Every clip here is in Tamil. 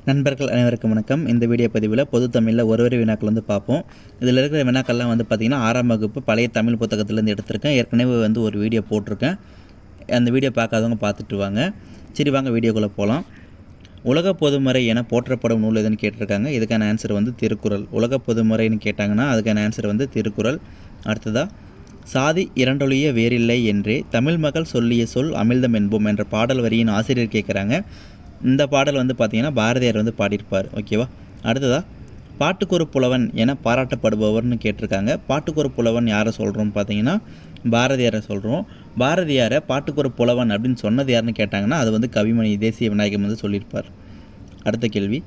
நண்பர்கள் அனைவருக்கும் வணக்கம். இந்த வீடியோ பதிவில் பொது தமிழில் ஒரு வினாக்கள் பார்ப்போம். இதில் இருக்கிற வினாக்கள்லாம் பார்த்திங்கன்னா 6ஆம் வகுப்பு பழைய தமிழ் புத்தகத்திலேருந்து எடுத்திருக்கேன். ஏற்கனவே ஒரு வீடியோ போட்டிருக்கேன். அந்த வீடியோ பார்க்காதவங்க பார்த்துட்டு வாங்க. சரி வாங்க வீடியோக்குள்ளே போகலாம். உலக பொதுமறை என போற்றப்படும் நூல் எதுன்னு கேட்டிருக்காங்க. இதுக்கான ஆன்சர் திருக்குறள். உலக பொதுமறைன்னு கேட்டாங்கன்னா அதுக்கான ஆன்சர் திருக்குறள். அடுத்ததாக சாதி இரண்டொழிய வேறில்லை என்றே தமிழ் மகள் சொல்லிய சொல் அமிழ்தம் என்போம் என்ற பாடல் வரியின் ஆசிரியர் கேட்குறாங்க. இந்த பாடல் பார்த்திங்கன்னா பாரதியார் பாடியிருப்பார். ஓகேவா. அடுத்ததாக பாட்டுக்கொரு புலவன் என பாராட்டப்படுபவர்னு கேட்டிருக்காங்க. பாட்டுக்கொரு புலவன் யாரை சொல்கிறோம் பார்த்தீங்கன்னா பாரதியாரை சொல்கிறோம். பாரதியாரை பாட்டுக்கொரு புலவன் அப்படின்னு சொன்னது யாருன்னு கேட்டாங்கன்னா அது கவிமணி தேசிய விநாயகம் சொல்லியிருப்பார். அடுத்த கேள்வி,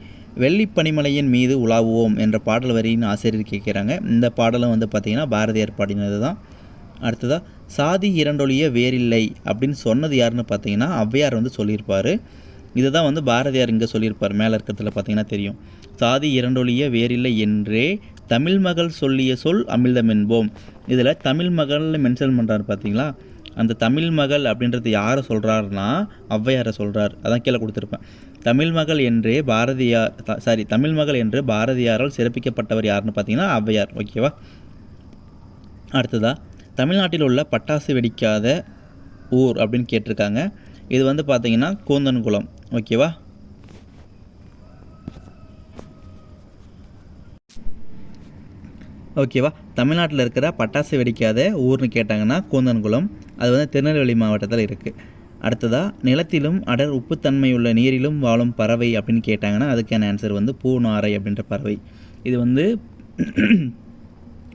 வெள்ளி பனிமலையின் மீது உலாவுவோம் என்ற பாடல் வரியின் ஆசிரியர் கேட்குறாங்க. இந்த பாடலும் பார்த்திங்கன்னா பாரதியார் பாடினது தான். அடுத்ததாக சாதி இரண்டொழிய வேறில்லை அப்படின்னு சொன்னது யாருன்னு பார்த்தீங்கன்னா ஔவையார் சொல்லியிருப்பார். இதுதான் பாரதியார் இங்கே சொல்லியிருப்பார். மேலே இருக்கிறதுல பார்த்தீங்கன்னா தெரியும். சாதி இரண்டொழிய வேறில்லை என்றே தமிழ் மகள் சொல்லிய சொல் அமிழ்தம் என்போம். இதில் தமிழ் மகள்னு மென்ஷன் பண்ணுறாரு பார்த்தீங்களா. அந்த தமிழ் மகள் அப்படின்றது யாரை சொல்கிறாருன்னா ஔவையாரை சொல்கிறார். அதான் கீழே கொடுத்துருப்பேன். தமிழ் மகள் என்று பாரதியாரால் சிறப்பிக்கப்பட்டவர் யாருன்னு பார்த்தீங்கன்னா ஔவையார். ஓகேவா. அடுத்ததாக தமிழ்நாட்டில் உள்ள பட்டாசு வெடிக்காத ஊர் அப்படின்னு கேட்டிருக்காங்க. இது பார்த்தீங்கன்னா கூந்தன்குளம். ஓகேவா. தமிழ்நாட்டில் இருக்கிற பட்டாசு வெடிக்காத ஊர்னு கேட்டாங்கன்னா கூந்தன்குளம். அது திருநெல்வேலி மாவட்டத்தில் இருக்குது. அடுத்ததாக நிலத்திலும் அடர் உப்புத்தன்மையுள்ள நீரிலும் வாழும் பறவை அப்படின்னு கேட்டாங்கன்னா அதுக்கான ஆன்சர் பூநாரை அப்படின்ற பறவை. இது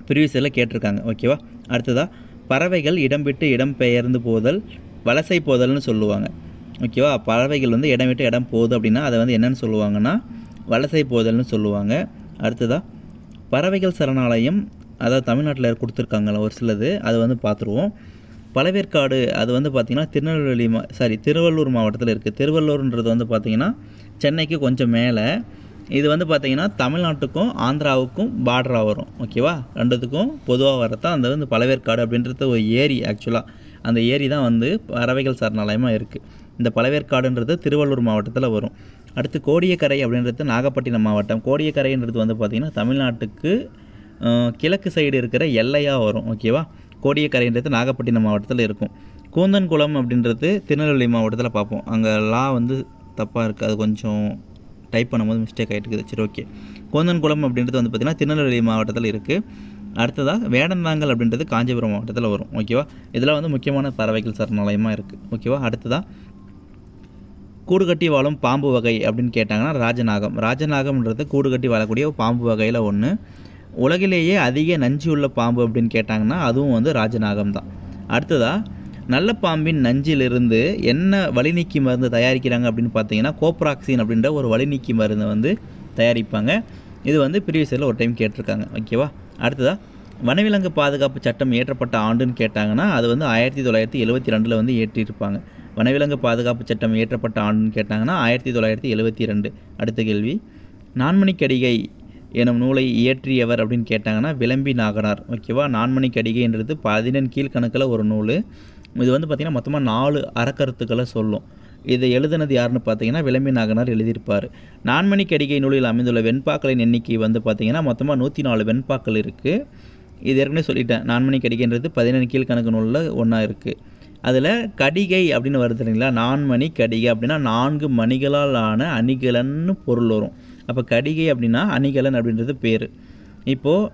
ப்ரீவியஸில் கேட்டிருக்காங்க. ஓகேவா. அடுத்ததாக பறவைகள் இடம் விட்டு இடம் பெயர்ந்து போதல் வலசை போதல்னு சொல்லுவாங்க. ஓகேவா. பறவைகள் இடம் விட்டு இடம் போகுது அப்படின்னா அதை என்னென்னு சொல்லுவாங்கன்னா வலசை போதல்னு சொல்லுவாங்க. அடுத்ததாக பறவைகள் சரணாலயம், அதாவது தமிழ்நாட்டில் கொடுத்துருக்காங்களா ஒரு சிலது, அது பார்த்துருவோம். பழவேற்காடு அது பார்த்திங்கன்னா திருவள்ளூர் மாவட்டத்தில் இருக்குது. திருவள்ளூர்ன்றது பார்த்திங்கன்னா சென்னைக்கு கொஞ்சம் மேலே. இது பார்த்திங்கன்னா தமிழ்நாட்டுக்கும் ஆந்திராவுக்கும் பார்டராக வரும். ஓகேவா. ரெண்டுத்துக்கும் பொதுவாக வரத்தான் அந்த பழவேற்காடு அப்படின்றது ஒரு ஏரி. ஆக்சுவலாக அந்த ஏரி தான் பறவைகள் சரணாலயமாக இருக்குது. இந்த பழவேற்காடுன்றது திருவள்ளூர் மாவட்டத்தில் வரும். அடுத்து கோடியக்கரை அப்படின்றது நாகப்பட்டினம் மாவட்டம். கோடியக்கரைன்றது பார்த்திங்கன்னா தமிழ்நாட்டுக்கு கிழக்கு சைடு இருக்கிற எல்லையாக வரும். ஓகேவா. கோடியக்கரைன்றது நாகப்பட்டினம் மாவட்டத்தில் இருக்கும். கூந்தன்குளம் அப்படின்றது திருநெல்வேலி மாவட்டத்தில் பார்ப்போம். அங்கே தப்பாக இருக்குது. அது கொஞ்சம் டைப் பண்ணும்போது மிஸ்டேக் ஆகிட்டு இருக்குது. சரி, ஓகே. கூந்தன்குளம் அப்படின்றது பார்த்திங்கன்னா திருநெல்வேலி மாவட்டத்தில் இருக்குது. அடுத்ததாக வேடந்தாங்கல் அப்படின்றது காஞ்சிபுரம் மாவட்டத்தில் வரும். ஓகேவா. இதெல்லாம் முக்கியமான பறவைகள் சரணாலயமாக இருக்குது. ஓகேவா. அடுத்ததாக கூடு கட்டி வாழும் பாம்பு வகை அப்படின்னு கேட்டாங்கன்னா ராஜநாகம். ராஜநாகம்ன்றது கூடு கட்டி வாழக்கூடிய பாம்பு வகையில் ஒன்று. உலகிலேயே அதிக நஞ்சு உள்ள பாம்பு அப்படின்னு கேட்டாங்கன்னா அதுவும் ராஜநாகம் தான். அடுத்ததாக நல்ல பாம்பின் நஞ்சிலிருந்து என்ன வலிநீக்கி மருந்து தயாரிக்கிறாங்க அப்படின்னு பார்த்தீங்கன்னா கோப்ராக்சின் அப்படின்ற ஒரு வலிநீக்கி மருந்து தயாரிப்பாங்க. இது ப்ரீவியஸில் ஒரு டைம் கேட்டிருக்காங்க. ஓகேவா. அடுத்ததாக வனவிலங்கு பாதுகாப்பு சட்டம் இயற்றப்பட்ட ஆண்டுன்னு கேட்டாங்கன்னா அது 1972 இயற்றியிருப்பாங்க. வனவிலங்கு பாதுகாப்பு சட்டம் இயற்றப்பட்ட ஆண்டுன்னு கேட்டாங்கன்னா 1972. அடுத்த கேள்வி, நான்மணிக்கடிகை எனும் நூலை இயற்றியவர் அப்படின்னு கேட்டாங்கன்னா விளம்பி நாகனார். ஓகேவா. நான்மணிக்கடிகைன்றது 14 கீழ்கணக்கில் ஒரு நூல். இது பார்த்திங்கன்னா மொத்தமாக 4 அறக்கருத்துக்களை சொல்லும். இதை எழுதுனது யாருன்னு பார்த்தீங்கன்னா விளம்பி நாகனார் எழுதியிருப்பார். நான்மணிக்கடிகை நூலில் அமைந்துள்ள வெண்பாக்களின் எண்ணிக்கை பார்த்திங்கன்னா மொத்தமாக 104 வெண்பாக்கள் இருக்குது. இது ஏற்கனவே சொல்லிட்டேன். நான்மணிக்கடிகைன்றது 14 கீழ்கணக்கு நூலில் ஒன்றா இருக்குது. அதில் கடிகை அப்படின்னு வருது இல்லைங்களா. நான்மணி கடிகை அப்படின்னா 4 மணிகளால் ஆன அணிகலன்னு பொருள் வரும். அப்போ கடிகை அப்படின்னா அணிகலன் அப்படின்றது பேர். இப்போது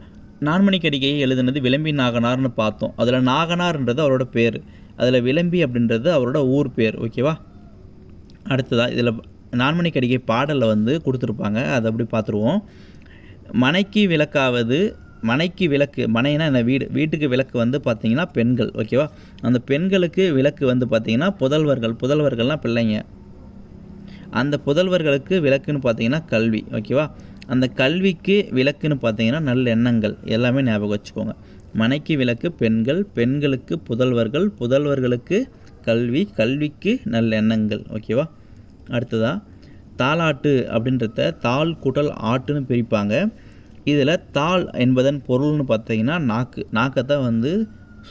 நான்மணிக்கடிகையை எழுதுனது விளம்பி நாகனார்னு பார்த்தோம். அதில் நாகனார்ன்றது அவரோட பேர், அதில் விளம்பி அப்படின்றது அவரோட ஊர் பேர். ஓகேவா. அடுத்ததாக இதில் நான்மணிக்கடிகை பாடலில் கொடுத்துருப்பாங்க. அதை அப்படி பார்த்துருவோம். மனைக்கு விளக்காவது, மனைக்கு விளக்கு, மனைனா என்ன, வீடு, வீட்டுக்கு விளக்கு பார்த்திங்கன்னா பெண்கள். ஓகேவா. அந்த பெண்களுக்கு விளக்கு பார்த்திங்கன்னா புதல்வர்கள்னால் பிள்ளைங்க. அந்த புதல்வர்களுக்கு விளக்குன்னு பார்த்திங்கன்னா கல்வி. ஓகேவா. அந்த கல்விக்கு விளக்குன்னு பார்த்திங்கன்னா நல்லெண்ணங்கள். எல்லாமே ஞாபகம் வச்சுக்கோங்க. மனைக்கு விளக்கு பெண்கள், பெண்களுக்கு புதல்வர்கள், புதல்வர்களுக்கு கல்வி, கல்விக்கு நல்லெண்ணங்கள். ஓகேவா. அடுத்ததாக தாலாட்டு அப்படின்றத தாள் கூட்டல் ஆட்டுன்னு பிரிப்பாங்க. இதில் தாள் என்பதன் பொருள்னு பார்த்தீங்கன்னா நாக்கைத்தான்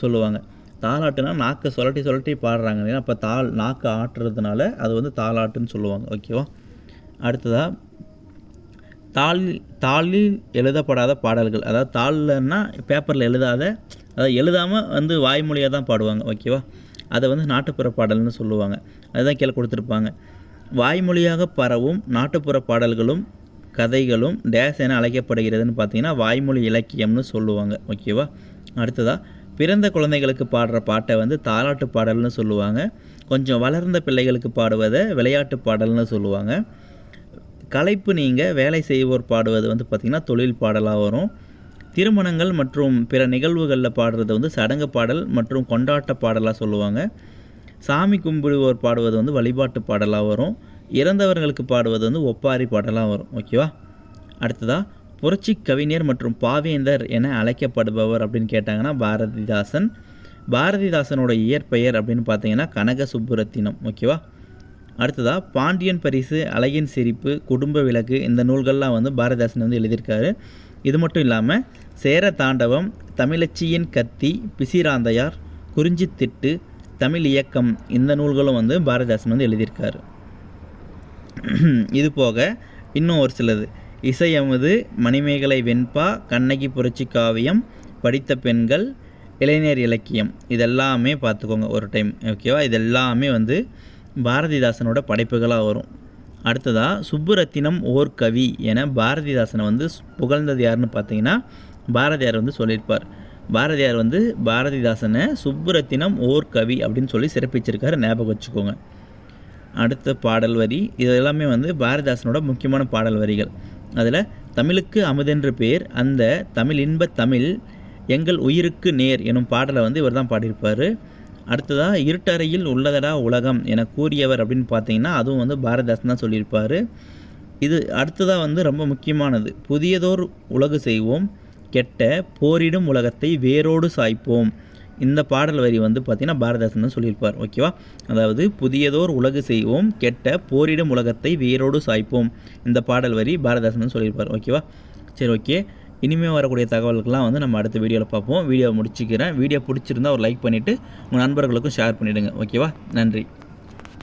சொல்லுவாங்க. தாலாட்டுனா நாக்கை சுழட்டி பாடுறாங்க இல்லையா. அப்போ நாக்கை ஆட்டுறதுனால அது தாலாட்டுன்னு சொல்லுவாங்க. ஓகேவா. அடுத்ததாக தாளில் எழுதப்படாத பாடல்கள், அதாவது தாளில்னா பேப்பரில் எழுதாத, அதாவது எழுதாமல் வந்து வாய்மொழியாக தான் பாடுவாங்க. ஓகேவா, அதை வந்து நாட்டுப்புற பாடல்னு சொல்லுவாங்க. அதுதான் கீழே கொடுத்துருப்பாங்க. வாய்மொழியாக பரவும் நாட்டுப்புற பாடல்களும் கதைகளும் டேஸ் என அழைக்கப்படுகிறதுன்னு பார்த்தீங்கன்னா வாய்மொழி இலக்கியம்னு சொல்லுவாங்க. ஓகேவா, அடுத்ததாக பிறந்த குழந்தைகளுக்கு பாடுற பாட்டை வந்து தாலாட்டு பாடல்னு சொல்லுவாங்க. கொஞ்சம் வளர்ந்த பிள்ளைகளுக்கு பாடுவதை விளையாட்டு பாடல்னு சொல்லுவாங்க. களைப்பு நீங்க வேலை செய்வோர் பாடுவது வந்து பார்த்திங்கன்னா தொழில் பாடலாக வரும். திருமணங்கள் மற்றும் பிற நிகழ்வுகளில் பாடுறது வந்து சடங்கு பாடல் மற்றும் கொண்டாட்ட பாடலாக சொல்லுவாங்க. சாமி கும்பிடுவோர் பாடுவது வந்து வழிபாட்டு பாடலாக வரும். இறந்தவர்களுக்கு பாடுவது வந்து ஒப்பாரி பாடலாக வரும். ஓகேவா, அடுத்ததாக புரட்சி கவிஞர் மற்றும் பாவேந்தர் என அழைக்கப்படுபவர் அப்படின்னு கேட்டாங்கன்னா பாரதிதாசன். பாரதிதாசனோட இயற்பெயர் அப்படின்னு பார்த்தீங்கன்னா கனக சுப்புரத்தினம். ஓகேவா, அடுத்ததாக பாண்டியன் பரிசு, அழகின் சிரிப்பு, குடும்ப விளக்கு இந்த நூல்கள்லாம் வந்து பாரதிதாசன் வந்து எழுதியிருக்காரு. இது மட்டும் இல்லாமல் சேர தாண்டவம், தமிழச்சியின் கத்தி, பிசிராந்தையார், குறிஞ்சித்திட்டு, தமிழ் இயக்கம் இந்த நூல்களும் வந்து பாரதிதாசன் வந்து எழுதியிருக்காரு. இது போக இன்னும் ஒரு சிலது இசையமுது, மணிமேகலை வெண்பா, கண்ணகி புரட்சி காவியம், படித்த பெண்கள், இளைஞர் இலக்கியம் இதெல்லாமே பார்த்துக்கோங்க ஒரு டைம். ஓகேவா, இதெல்லாமே வந்து பாரதிதாசனோட படைப்புகளாக வரும். அடுத்ததாக சுப்புரத்தினம் ஓர் கவி என பாரதிதாசனை வந்து புகழ்ந்தது யாருன்னு பார்த்தீங்கன்னா பாரதியார் வந்து சொல்லியிருப்பார். பாரதியார் வந்து பாரதிதாசனை சுப்புரத்தினம் ஓர் கவி அப்படின்னு சொல்லி சிறப்பிச்சிருக்காரு, ஞாபகம் வச்சுக்கோங்க. அடுத்த பாடல் வரி இது எல்லாமே வந்து பாரதிதாசனோட முக்கியமான பாடல் வரிகள். அதில் தமிழுக்கு அமுதென்று பேர், அந்த தமிழ் இன்ப தமிழ் எங்கள் உயிருக்கு நேர் எனும் பாடலை வந்து இவர் தான் பாடியிருப்பார். அடுத்ததாக இருட்டறையில் உள்ளதடா உலகம் என கூறியவர் அப்படின்னு பார்த்தீங்கன்னா அதுவும் வந்து பாரதிதாசன் தான் சொல்லியிருப்பார். இது அடுத்ததாக வந்து ரொம்ப முக்கியமானது, புதியதோர் உலகு செய்வோம், கெட்ட போரிடும் உலகத்தை வேரோடு சாய்ப்போம். இந்த பாடல் வரி வந்து பார்த்திங்கன்னா பாரதிதாசன் தான் சொல்லியிருப்பார். ஓகேவா, அதாவது புதியதோர் உலகு செய்வோம், கெட்ட போரிடும் உலகத்தை வேரோடு சாய்ப்போம். இந்த பாடல் வரி பாரதிதாசன் தான் சொல்லியிருப்பார். ஓகேவா, சரி, ஓகே. இனிமேல் வரக்கூடிய தகவல்கள்லாம் வந்து நம்ம அடுத்த வீடியோவில் பார்ப்போம். வீடியோவை முடிச்சுக்கிறேன். வீடியோ பிடிச்சிருந்தால் ஒரு லைக் பண்ணிவிட்டு உங்கள் நண்பர்களுக்கும் ஷேர் பண்ணிவிடுங்க. ஓகேவா, நன்றி.